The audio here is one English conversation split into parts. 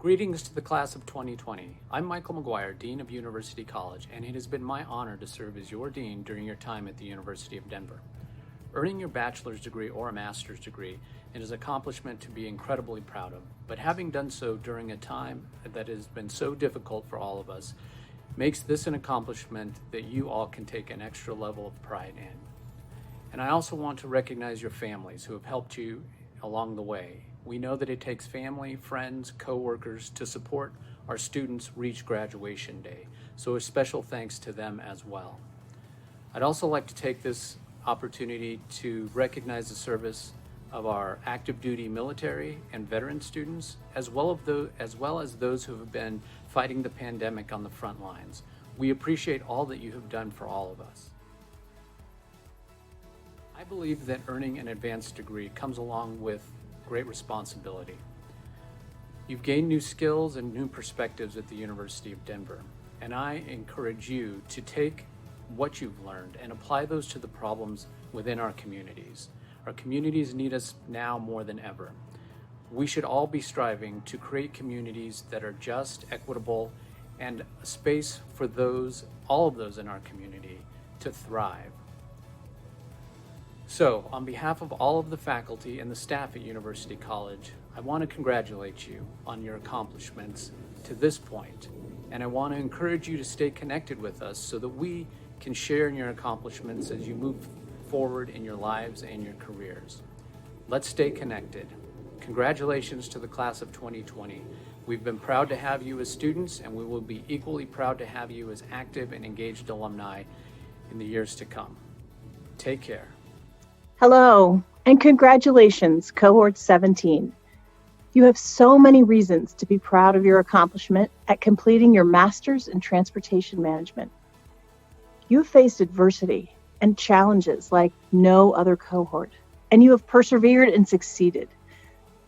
Greetings to the class of 2020. I'm Michael McGuire, Dean of University College, and it has been my honor to serve as your Dean during your time at the University of Denver. Earning your bachelor's degree or a master's degree is an accomplishment to be incredibly proud of, but having done so during a time that has been so difficult for all of us makes this an accomplishment that you all can take an extra level of pride in. And I also want to recognize your families who have helped you along the way. We know that it takes family, friends, co-workers to support our students reach graduation day, so a special thanks to them as well. I'd also like to take this opportunity to recognize the service of our active duty military and veteran students, as well as those who have been fighting the pandemic on the front lines. We appreciate all that you have done for all of us. I believe that earning an advanced degree comes along with great responsibility. You've gained new skills and new perspectives at the University of Denver, and I encourage you to take what you've learned and apply those to the problems within our communities. Our communities need us now more than ever. We should all be striving to create communities that are just, equitable, and a space for all of those in our community to thrive. So, on behalf of all of the faculty and the staff at University College, I want to congratulate you on your accomplishments to this point, and I want to encourage you to stay connected with us so that we can share in your accomplishments as you move forward in your lives and your careers. Let's stay connected. Congratulations to the class of 2020. We've been proud to have you as students, and we will be equally proud to have you as active and engaged alumni in the years to come. Take care. Hello, and congratulations, Cohort 17. You have so many reasons to be proud of your accomplishment at completing your Master's in Transportation Management. You've faced adversity and challenges like no other cohort, and you have persevered and succeeded.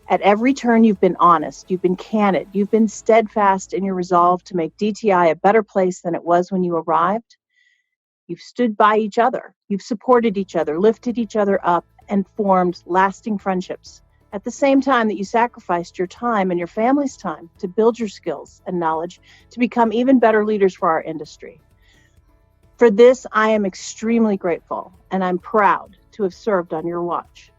At every turn, you've been honest, you've been candid, you've been steadfast in your resolve to make DTI a better place than it was when you arrived. You've stood by each other, you've supported each other, lifted each other up, and formed lasting friendships. At the same time that you sacrificed your time and your family's time to build your skills and knowledge to become even better leaders for our industry. For this, I am extremely grateful, and I'm proud to have served on your watch.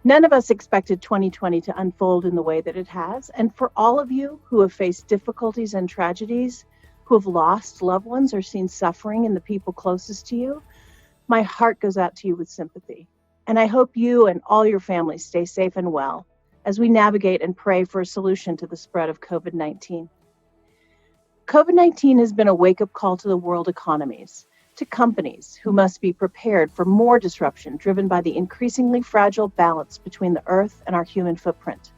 None of us expected 2020 to unfold in the way that it has, and for all of you who have faced difficulties and tragedies, who have lost loved ones or seen suffering in the people closest to you, my heart goes out to you with sympathy. And I hope you and all your families stay safe and well as we navigate and pray for a solution to the spread of COVID-19. COVID-19 has been a wake-up call to the world economies, to companies who must be prepared for more disruption driven by the increasingly fragile balance between the earth and our human footprint.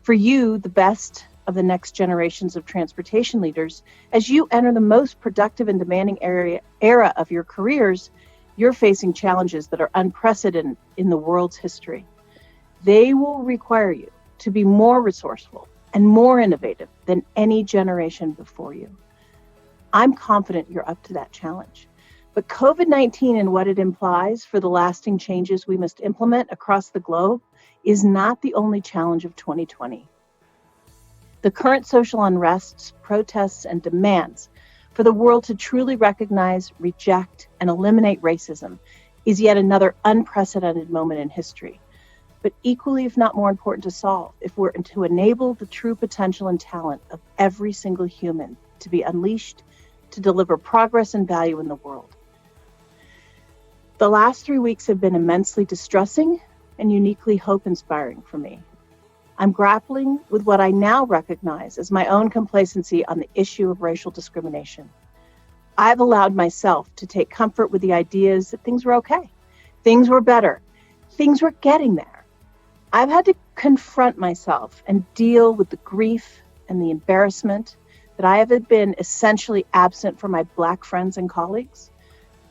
For you, the best of the next generations of transportation leaders, as you enter the most productive and demanding era of your careers, you're facing challenges that are unprecedented in the world's history. They will require you to be more resourceful and more innovative than any generation before you. I'm confident you're up to that challenge. But COVID-19 and what it implies for the lasting changes we must implement across the globe is not the only challenge of 2020. The current social unrests, protests, and demands for the world to truly recognize, reject, and eliminate racism is yet another unprecedented moment in history, but equally, if not more important to solve, if we're to enable the true potential and talent of every single human to be unleashed to deliver progress and value in the world. The last 3 weeks have been immensely distressing and uniquely hope-inspiring for me. I'm grappling with what I now recognize as my own complacency on the issue of racial discrimination. I've allowed myself to take comfort with the ideas that things were okay, things were better, things were getting there. I've had to confront myself and deal with the grief and the embarrassment that I have been essentially absent from my Black friends and colleagues,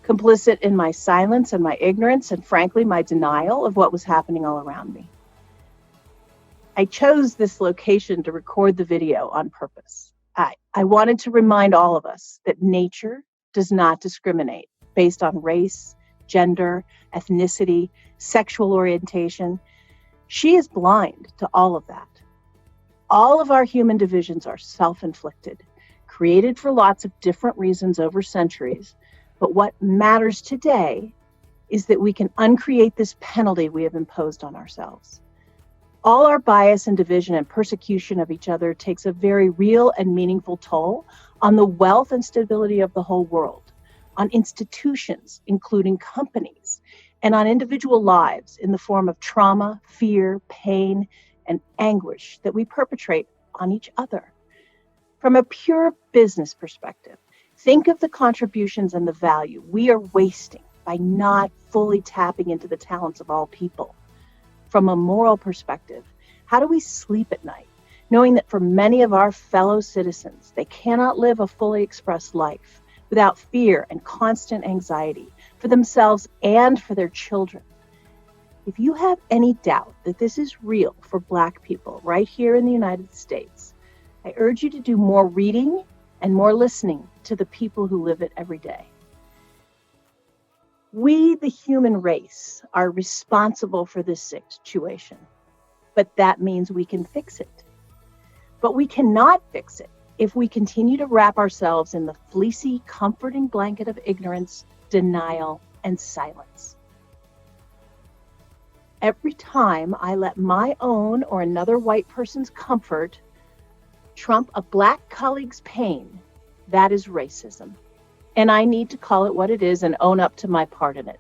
complicit in my silence and my ignorance, and frankly, my denial of what was happening all around me. I chose this location to record the video on purpose. I wanted to remind all of us that nature does not discriminate based on race, gender, ethnicity, sexual orientation. She is blind to all of that. All of our human divisions are self-inflicted, created for lots of different reasons over centuries. But what matters today is that we can uncreate this penalty we have imposed on ourselves. All our bias and division and persecution of each other takes a very real and meaningful toll on the wealth and stability of the whole world, on institutions, including companies, and on individual lives in the form of trauma, fear, pain, and anguish that we perpetrate on each other. From a pure business perspective, think of the contributions and the value we are wasting by not fully tapping into the talents of all people. From a moral perspective, how do we sleep at night, knowing that for many of our fellow citizens, they cannot live a fully expressed life without fear and constant anxiety for themselves and for their children? If you have any doubt that this is real for Black people right here in the United States, I urge you to do more reading and more listening to the people who live it every day. We, the human race, are responsible for this situation, but that means we can fix it. But we cannot fix it if we continue to wrap ourselves in the fleecy, comforting blanket of ignorance, denial, and silence. Every time I let my own or another white person's comfort trump a Black colleague's pain, that is racism. And I need to call it what it is and own up to my part in it.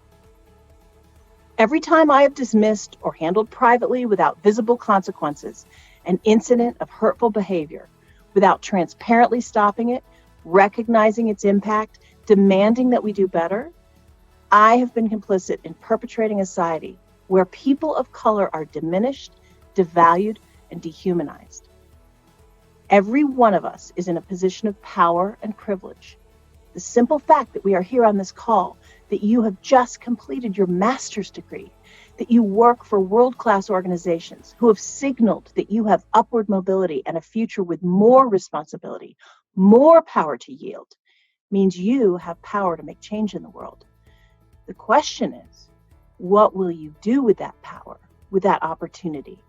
Every time I have dismissed or handled privately without visible consequences an incident of hurtful behavior, without transparently stopping it, recognizing its impact, demanding that we do better, I have been complicit in perpetrating a society where people of color are diminished, devalued, and dehumanized. Every one of us is in a position of power and privilege. The simple fact that we are here on this call, that you have just completed your master's degree, that you work for world-class organizations who have signaled that you have upward mobility and a future with more responsibility, more power to yield, means you have power to make change in the world. The question is, what will you do with that power, with that opportunity?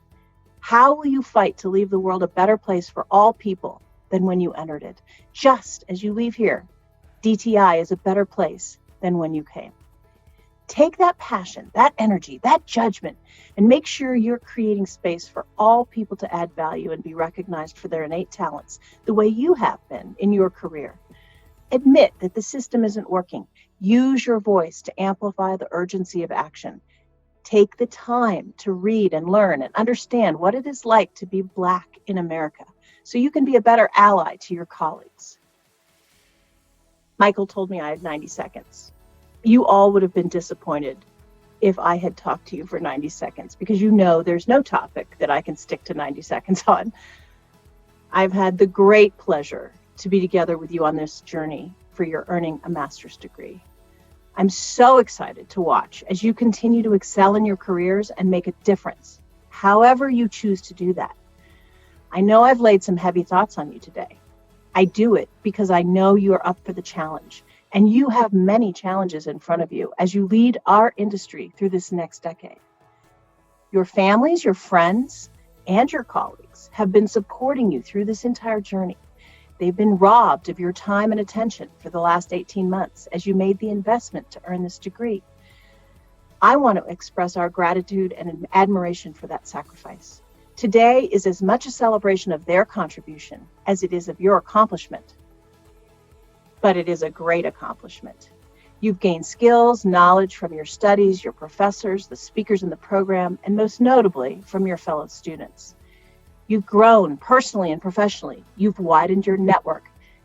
How will you fight to leave the world a better place for all people than when you entered it? Just as you leave here, DTI is a better place than when you came. Take that passion, that energy, that judgment, and make sure you're creating space for all people to add value and be recognized for their innate talents the way you have been in your career. Admit that the system isn't working. Use your voice to amplify the urgency of action. Take the time to read and learn and understand what it is like to be Black in America so you can be a better ally to your colleagues. Michael told me I had 90 seconds. You all would have been disappointed if I had talked to you for 90 seconds because you know there's no topic that I can stick to 90 seconds on. I've had the great pleasure to be together with you on this journey for your earning a master's degree. I'm so excited to watch as you continue to excel in your careers and make a difference, however you choose to do that. I know I've laid some heavy thoughts on you today. I do it because I know you are up for the challenge, and you have many challenges in front of you as you lead our industry through this next decade. Your families, your friends, and your colleagues have been supporting you through this entire journey. They've been robbed of your time and attention for the last 18 months as you made the investment to earn this degree. I want to express our gratitude and admiration for that sacrifice. Today is as much a celebration of their contribution as it is of your accomplishment. But it is a great accomplishment. You've gained skills, knowledge from your studies, your professors, the speakers in the program, and most notably from your fellow students. You've grown personally and professionally. You've widened your network.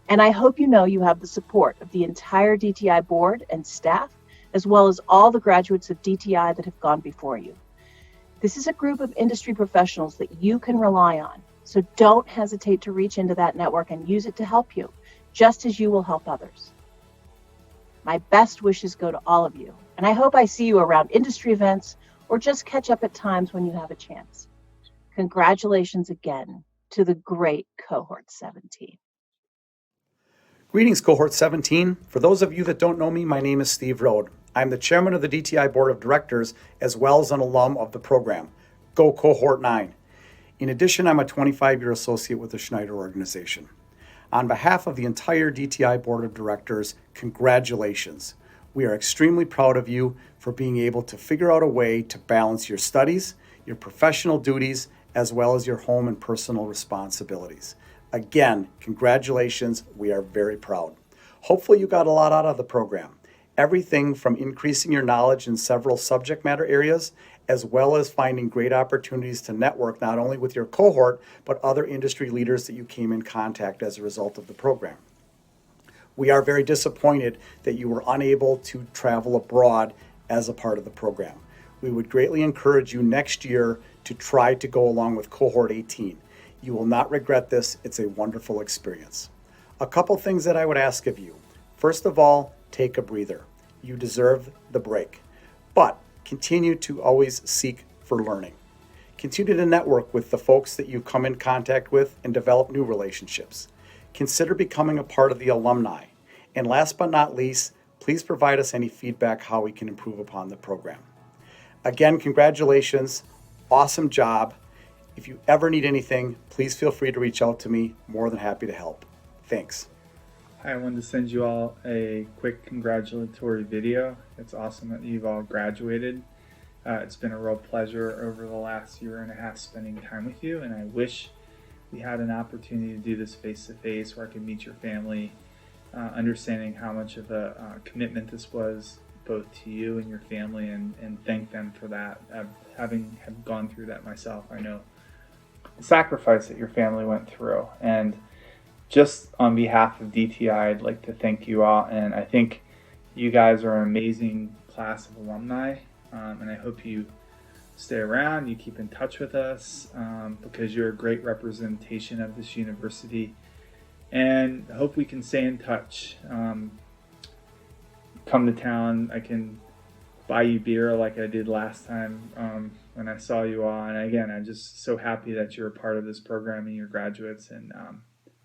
And I hope you know you have the support of the entire DTI board and staff, as well as all the graduates of DTI that have gone before you. This is a group of industry professionals that you can rely on. So don't hesitate to reach into that network and use it to help you, just as you will help others. My best wishes go to all of you, and I hope I see you around industry events or just catch up at times when you have a chance. Congratulations again to the great Cohort 17. Greetings, Cohort 17. For those of you that don't know me, my name is Steve Rhode. I'm the chairman of the DTI Board of Directors, as well as an alum of the program. Go Cohort 9. In addition, I'm a 25-year associate with the Schneider organization. On behalf of the entire DTI Board of Directors, congratulations. We are extremely proud of you for being able to figure out a way to balance your studies, your professional duties, as well as your home and personal responsibilities. Again, congratulations. We are very proud. Hopefully you got a lot out of the program. Everything from increasing your knowledge in several subject matter areas, as well as finding great opportunities to network not only with your cohort, but other industry leaders that you came in contact as a result of the program. We are very disappointed that you were unable to travel abroad as a part of the program. We would greatly encourage you next year to try to go along with Cohort 18. You will not regret this. It's a wonderful experience. A couple things that I would ask of you. First of all, take a breather. You deserve the break. But continue to always seek for learning. Continue to network with the folks that you come in contact with and develop new relationships. Consider becoming a part of the alumni. And last but not least, please provide us any feedback how we can improve upon the program. Again, congratulations. Awesome job. If you ever need anything, please feel free to reach out to me. More than happy to help. Thanks. Hi, I wanted to send you all a quick congratulatory video. It's awesome that you've all graduated. It's been a real pleasure over the last year and a half spending time with you, and I wish we had an opportunity to do this face-to-face where I could meet your family, understanding how much of a commitment this was both to you and your family, and thank them for that. Having gone through that myself, I know the sacrifice that your family went through. And just on behalf of DTI, I'd like to thank you all, and I think you guys are an amazing class of alumni, and I hope you stay around, you keep in touch with us, because you're a great representation of this university, and I hope we can stay in touch. Come to town, I can buy you beer like I did last time when I saw you all, and again, I'm just so happy that you're a part of this program and you're graduates, and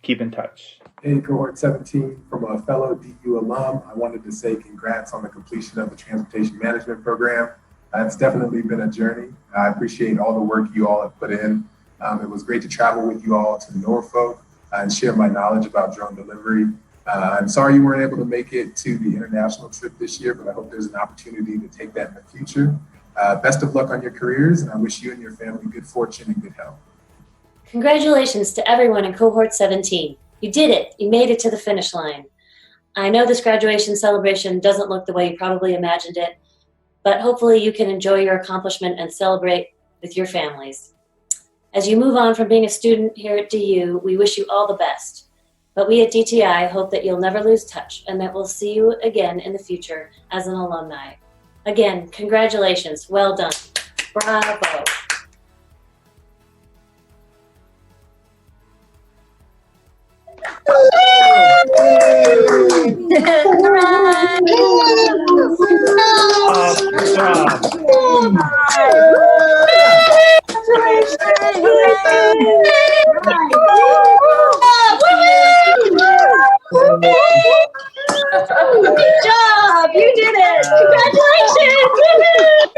keep in touch. Hey, Cohort 17, from a fellow DU alum, I wanted to say congrats on the completion of the Transportation Management Program. It's definitely been a journey. I appreciate all the work you all have put in. It was great to travel with you all to Norfolk and share my knowledge about drone delivery. I'm sorry you weren't able to make it to the international trip this year, but I hope there's an opportunity to take that in the future. Best of luck on your careers, and I wish you and your family good fortune and good health. Congratulations to everyone in Cohort 17. You did it. You made it to the finish line. I know this graduation celebration doesn't look the way you probably imagined it, but hopefully you can enjoy your accomplishment and celebrate with your families. As you move on from being a student here at DU, we wish you all the best. But we at DTI hope that you'll never lose touch and that we'll see you again in the future as an alumni. Again, congratulations. Well done. Bravo. Good job. Good job! You did it! Congratulations!